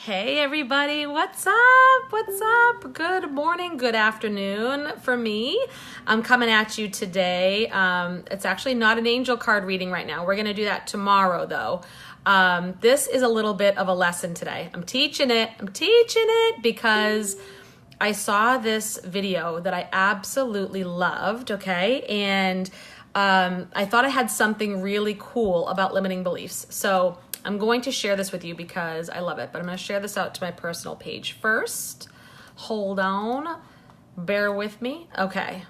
Hey everybody, what's up? What's up? Good morning, good afternoon for me. I'm coming at you today. It's actually not an angel card reading right now. We're going to do that tomorrow though. This is a little bit of a lesson today. I'm teaching it because I saw this video that I absolutely loved, okay? And I thought I had something really cool about limiting beliefs. So I'm going to share this with you because I love it, but I'm going to share this out to my personal page first. Hold on. Bear with me. Okay.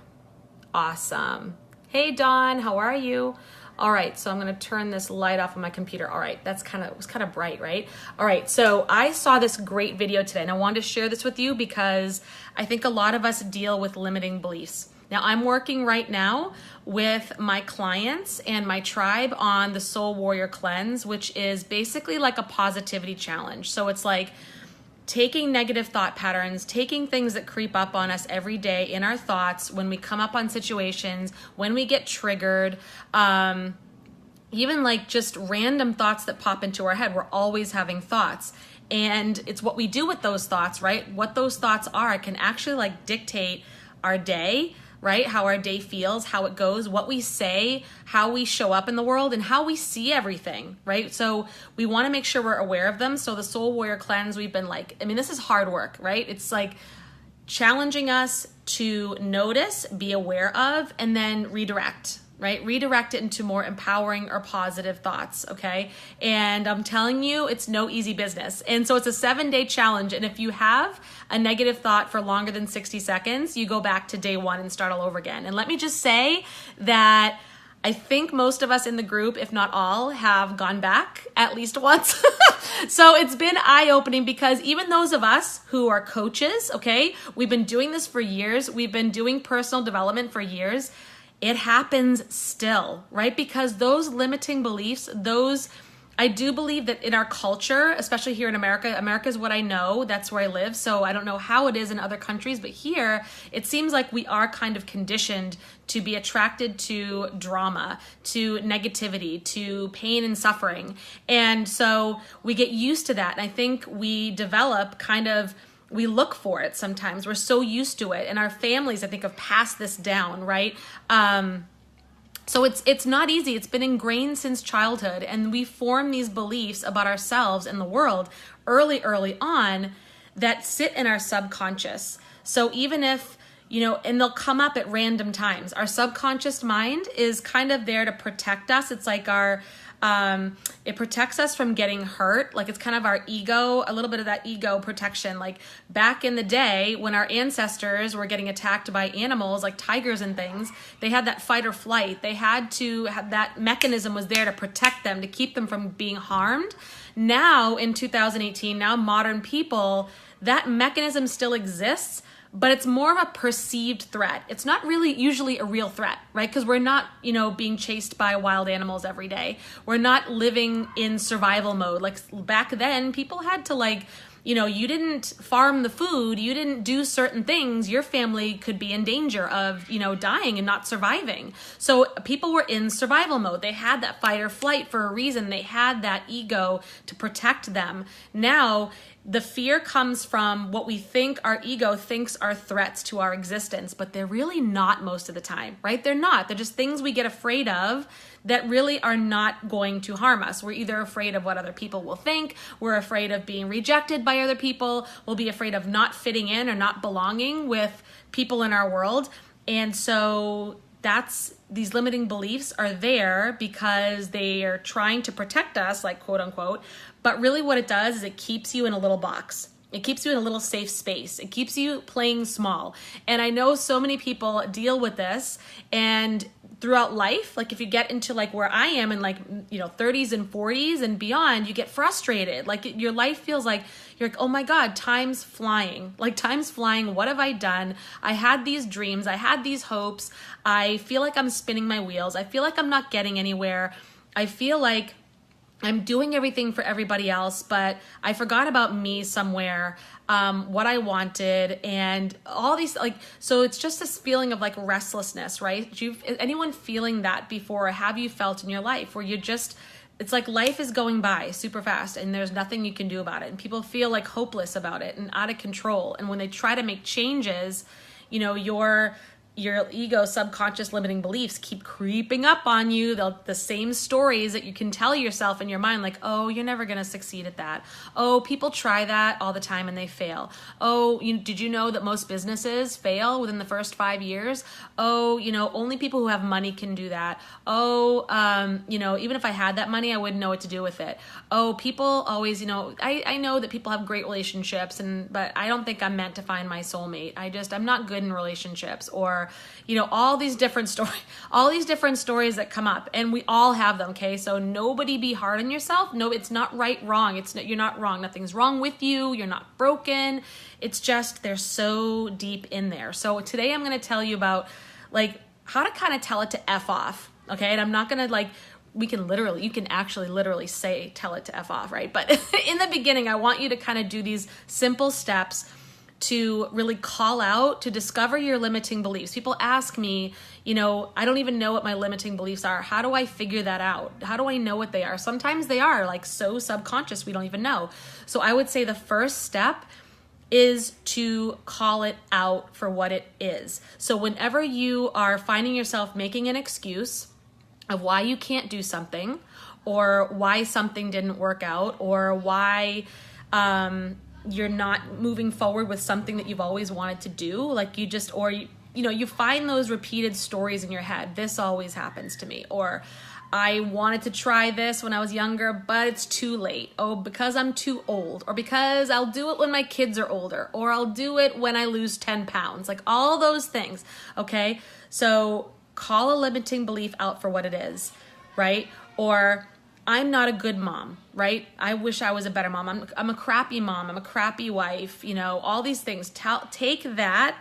Awesome. Hey, Dawn, how are you? All right, so I'm going to turn this light off on my computer. All right, it was kind of bright, right? All right, so I saw this great video today, and I wanted to share this with you because I think a lot of us deal with limiting beliefs. Now, I'm working right now with my clients and my tribe on the Soul Warrior Cleanse, which is basically like a positivity challenge. So it's like taking negative thought patterns, taking things that creep up on us every day in our thoughts, when we come up on situations, when we get triggered, even like just random thoughts that pop into our head. We're always having thoughts. And it's what we do with those thoughts, right? What those thoughts are can actually like dictate our day, right? How our day feels, how it goes, what we say, how we show up in the world, and how we see everything, right? So we want to make sure we're aware of them. So the Soul Warrior Cleanse, we've been like, this is hard work, right? It's like challenging us to notice, be aware of, and then redirect, right? Redirect it into more empowering or positive thoughts, okay? And I'm telling you, it's no easy business. And so it's a 7-day challenge. And if you have a negative thought for longer than 60 seconds, you go back to day one and start all over again. And let me just say that I think most of us in the group, if not all, have gone back at least once. So it's been eye-opening because even those of us who are coaches, okay, we've been doing this for years. We've been doing personal development for years. It happens still, right? Because those limiting beliefs, I do believe that in our culture, especially here in America, America is what I know, that's where I live. So I don't know how it is in other countries, but here it seems like we are kind of conditioned to be attracted to drama, to negativity, to pain and suffering. And so we get used to that. And I think we develop we look for it sometimes. We're so used to it. And our families, I think, have passed this down, right? So it's not easy. It's been ingrained since childhood. And we form these beliefs about ourselves and the world early on that sit in our subconscious. So even if, and they'll come up at random times. Our subconscious mind is kind of there to protect us. It's like it protects us from getting hurt. Like it's kind of our ego, a little bit of that ego protection. Like back in the day when our ancestors were getting attacked by animals like tigers and things, they had that fight or flight. They had to have that mechanism was there to protect them, to keep them from being harmed. Now in 2018, now modern people, that mechanism still exists, but it's more of a perceived threat. It's not really usually a real threat, right? Because we're not, being chased by wild animals every day. We're not living in survival mode. Like back then, people had to you didn't farm the food, you didn't do certain things, your family could be in danger of, dying and not surviving. So people were in survival mode. They had that fight or flight for a reason. They had that ego to protect them. Now, the fear comes from what we think our ego thinks are threats to our existence, but they're really not most of the time, right? They're not. They're just things we get afraid of that really are not going to harm us. We're either afraid of what other people will think, we're afraid of being rejected by other people, we'll be afraid of not fitting in or not belonging with people in our world. And so these limiting beliefs are there because they are trying to protect us, like quote unquote, but really what it does is it keeps you in a little box. It keeps you in a little safe space. It keeps you playing small. And I know so many people deal with this, and throughout life, like if you get into like where I am in 30s and 40s and beyond, you get frustrated. Like your life feels like you're like, oh my God, time's flying. Like time's flying. What have I done? I had these dreams. I had these hopes. I feel like I'm spinning my wheels. I feel like I'm not getting anywhere. I feel like I'm doing everything for everybody else, but I forgot about me somewhere, what I wanted, and all these, so it's just this feeling of like restlessness, right? Anyone feeling that before, or have you felt in your life where you're just it's like life is going by super fast and there's nothing you can do about it. And people feel like hopeless about it and out of control. And when they try to make changes, you know, your ego, subconscious limiting beliefs keep creeping up on you. The same stories that you can tell yourself in your mind, like, oh, you're never going to succeed at that. Oh, people try that all the time and they fail. Oh, did you know that most businesses fail within the first 5 years? Oh, only people who have money can do that. Oh, even if I had that money, I wouldn't know what to do with it. Oh, people always, I know that people have great relationships, but I don't think I'm meant to find my soulmate. I'm not good in relationships, or all these different stories that come up, and we all have them. Okay, so nobody be hard on yourself. No, it's not right, wrong. You're not wrong. Nothing's wrong with you. You're not broken. It's just they're so deep in there. So today I'm going to tell you about how to kind of tell it to F off. Okay, and I'm not going to you can actually literally say tell it to F off, right? But in the beginning, I want you to kind of do these simple steps to really call out, to discover your limiting beliefs. People ask me, I don't even know what my limiting beliefs are. How do I figure that out? How do I know what they are? Sometimes they are so subconscious, we don't even know. So I would say the first step is to call it out for what it is. So whenever you are finding yourself making an excuse of why you can't do something, or why something didn't work out, or why, you're not moving forward with something that you've always wanted to do, you find those repeated stories in your head. This always happens to me, or I wanted to try this when I was younger, but it's too late. Oh, because I'm too old, or because I'll do it when my kids are older, or I'll do it when I lose 10 pounds, all those things. Okay. So call a limiting belief out for what it is, right? Or I'm not a good mom, right? I wish I was a better mom. I'm a crappy mom. I'm a crappy wife, all these things. Take that,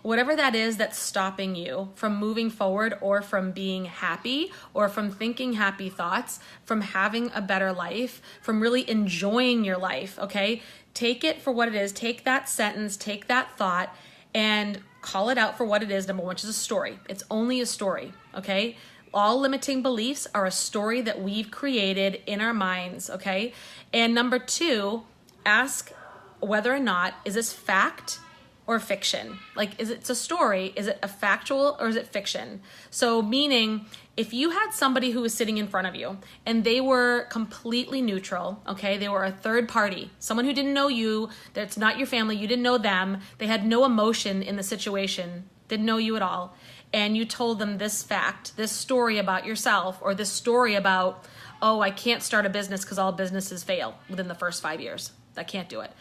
whatever that is that's stopping you from moving forward, or from being happy, or from thinking happy thoughts, from having a better life, from really enjoying your life, okay? Take it for what it is. Take that sentence, take that thought, and call it out for what it is. Number one, which is a story. It's only a story, okay? All limiting beliefs are a story that we've created in our minds, okay? And number two, ask whether or not, is this fact or fiction? Is it a story? Is it a factual, or is it fiction? So meaning, if you had somebody who was sitting in front of you and they were completely neutral, okay? They were a third party, someone who didn't know you, that's not your family, you didn't know them, they had no emotion in the situation, didn't know you at all, and you told them this fact, this story about yourself, or this story about, oh, I can't start a business because all businesses fail within the first 5 years. I can't do it.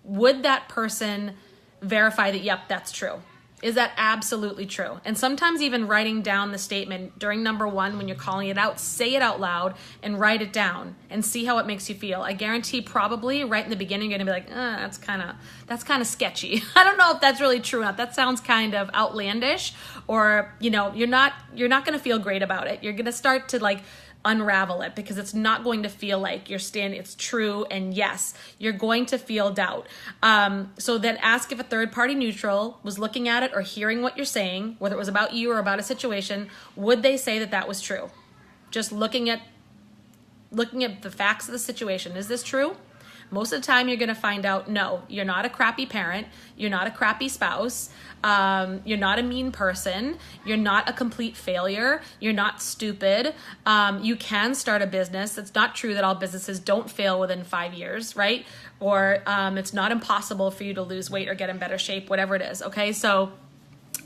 Would that person verify that, yep, that's true? Is that absolutely true? And sometimes even writing down the statement during number one, when you're calling it out, say it out loud and write it down and see how it makes you feel. I guarantee probably right in the beginning, you're gonna be like, that's kind of sketchy. I don't know if that's really true or not. That sounds kind of outlandish, or, you're not gonna feel great about it. You're gonna start to unravel it, because it's not going to feel like it's true, and yes, you're going to feel doubt. So then ask if a third party neutral was looking at it or hearing what you're saying, whether it was about you or about a situation, would they say that was true? Just looking at the facts of the situation. Is this true? Most of the time you're going to find out, no, you're not a crappy parent, you're not a crappy spouse, you're not a mean person, you're not a complete failure, you're not stupid, you can start a business. It's not true that all businesses don't fail within 5 years, right? Or it's not impossible for you to lose weight or get in better shape, whatever it is, okay? So,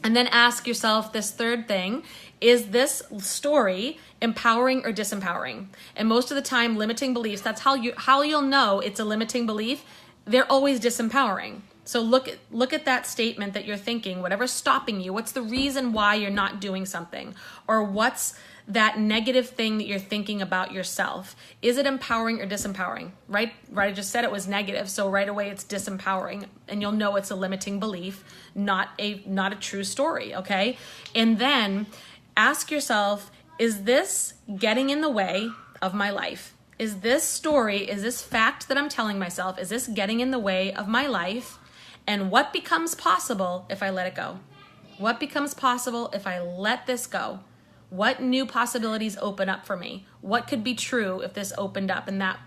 and then ask yourself this third thing, is this story empowering or disempowering? And most of the time, limiting beliefs, that's how you'll know it's a limiting belief. They're always disempowering. So look at that statement that you're thinking, whatever's stopping you, what's the reason why you're not doing something? Or what's that negative thing that you're thinking about yourself? Is it empowering or disempowering? Right, I just said it was negative, so right away it's disempowering, and you'll know it's a limiting belief, not a true story, okay? And then ask yourself, is this getting in the way of my life? Is this story, is this fact that I'm telling myself, is this getting in the way of my life? And what becomes possible if I let it go? What becomes possible if I let this go? What new possibilities open up for me? What could be true if this opened up and that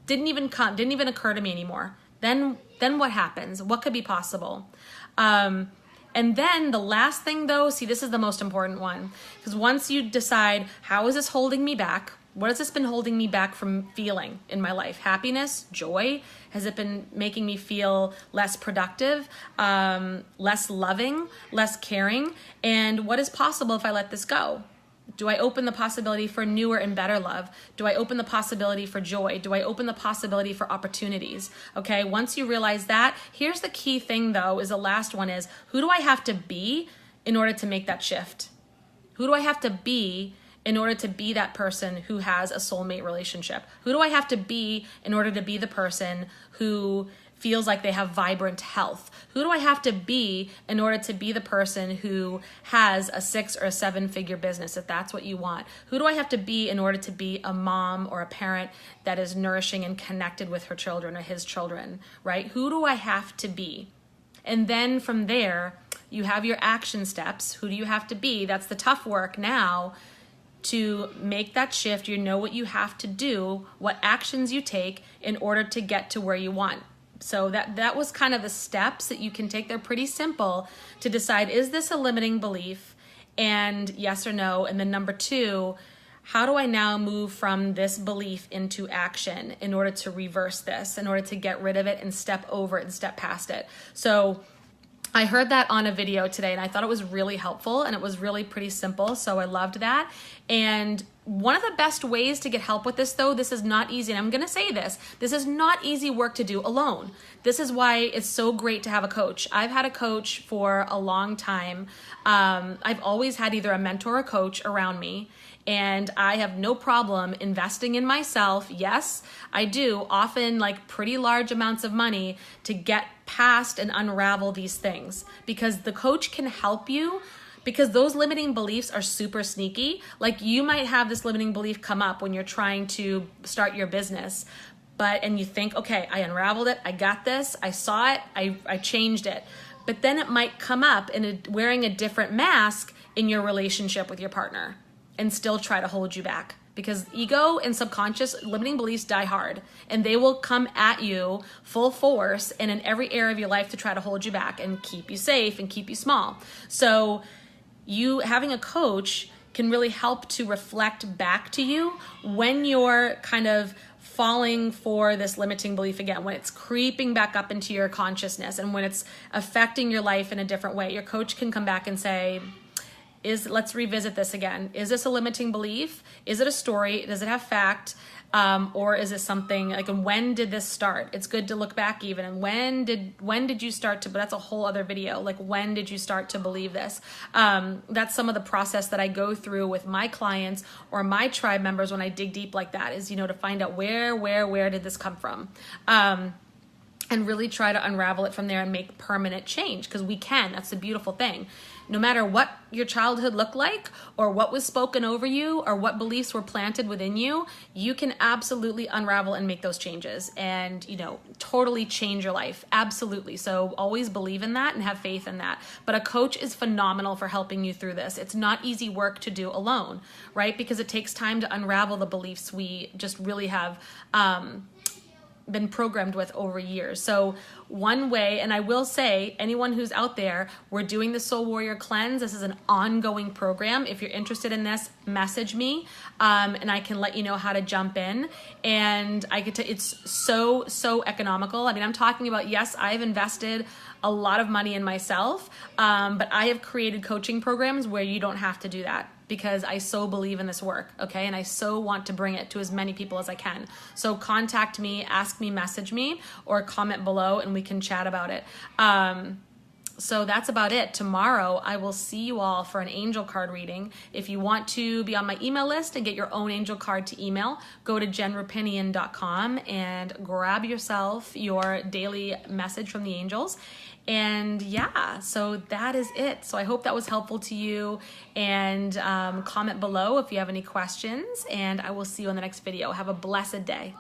didn't even occur to me anymore? Then what happens? What could be possible? And then the last thing though, see, this is the most important one, because once you decide, how is this holding me back? What has this been holding me back from feeling in my life? Happiness, joy? Has it been making me feel less productive, less loving, less caring? And what is possible if I let this go? Do I open the possibility for newer and better love? Do I open the possibility for joy? Do I open the possibility for opportunities? Okay, once you realize that, here's the key thing though, is the last one is, who do I have to be in order to make that shift? Who do I have to be in order to be that person who has a soulmate relationship? Who do I have to be in order to be the person who feels like they have vibrant health? Who do I have to be in order to be the person who has a 6 or a 7-figure business, if that's what you want? Who do I have to be in order to be a mom or a parent that is nourishing and connected with her children or his children, right? Who do I have to be? And then from there, you have your action steps. Who do you have to be? That's the tough work now. To make that shift, you know what you have to do, what actions you take in order to get to where you want. So that was kind of the steps that you can take. They're pretty simple to decide, is this a limiting belief? And yes or no. And then number 2, how do I now move from this belief into action in order to reverse this, in order to get rid of it and step over it and step past it? So I heard that on a video today and I thought it was really helpful and it was really pretty simple. So I loved that. And one of the best ways to get help with this though, this is not easy. And I'm going to say this is not easy work to do alone. This is why it's so great to have a coach. I've had a coach for a long time. I've always had either a mentor or a coach around me. And I have no problem investing in myself. Yes, I do, often like pretty large amounts of money to get past and unravel these things, because the coach can help you, because those limiting beliefs are super sneaky. Like you might have this limiting belief come up when you're trying to start your business, and you think, okay, I unraveled it, I got this, I saw it, I changed it. But then it might come up wearing a different mask in your relationship with your partner and still try to hold you back, because ego and subconscious limiting beliefs die hard and they will come at you full force and in every area of your life to try to hold you back and keep you safe and keep you small. So you having a coach can really help to reflect back to you when you're kind of falling for this limiting belief again, when it's creeping back up into your consciousness and when it's affecting your life in a different way. Your coach can come back and say, let's revisit this again. Is this a limiting belief? Is it a story? Does it have fact? Or is it something like, and when did this start? It's good to look back even. And when did you start to, but that's a whole other video. Like, when did you start to believe this? That's some of the process that I go through with my clients or my tribe members when I dig deep like that, is, to find out where did this come from? And really try to unravel it from there and make permanent change, because we can. That's the beautiful thing. No matter what your childhood looked like or what was spoken over you or what beliefs were planted within you, you can absolutely unravel and make those changes and, totally change your life. Absolutely. So always believe in that and have faith in that. But a coach is phenomenal for helping you through this. It's not easy work to do alone, right? Because it takes time to unravel the beliefs we just really have been programmed with over years. So one way, and I will say, anyone who's out there, we're doing the Soul Warrior Cleanse. This is an ongoing program. If you're interested in this, message me, and I can let you know how to jump in. And it's so economical. I mean, I'm talking about, yes, I've invested a lot of money in myself, but I have created coaching programs where you don't have to do that, because I so believe in this work, okay? And I so want to bring it to as many people as I can. So contact me, ask me, message me, or comment below and we can chat about it. So that's about it. Tomorrow, I will see you all for an angel card reading. If you want to be on my email list and get your own angel card to email, go to jenrapinian.com and grab yourself your daily message from the angels. And yeah, so that is it. So I hope that was helpful to you, and comment below if you have any questions, and I will see you in the next video. Have a blessed day.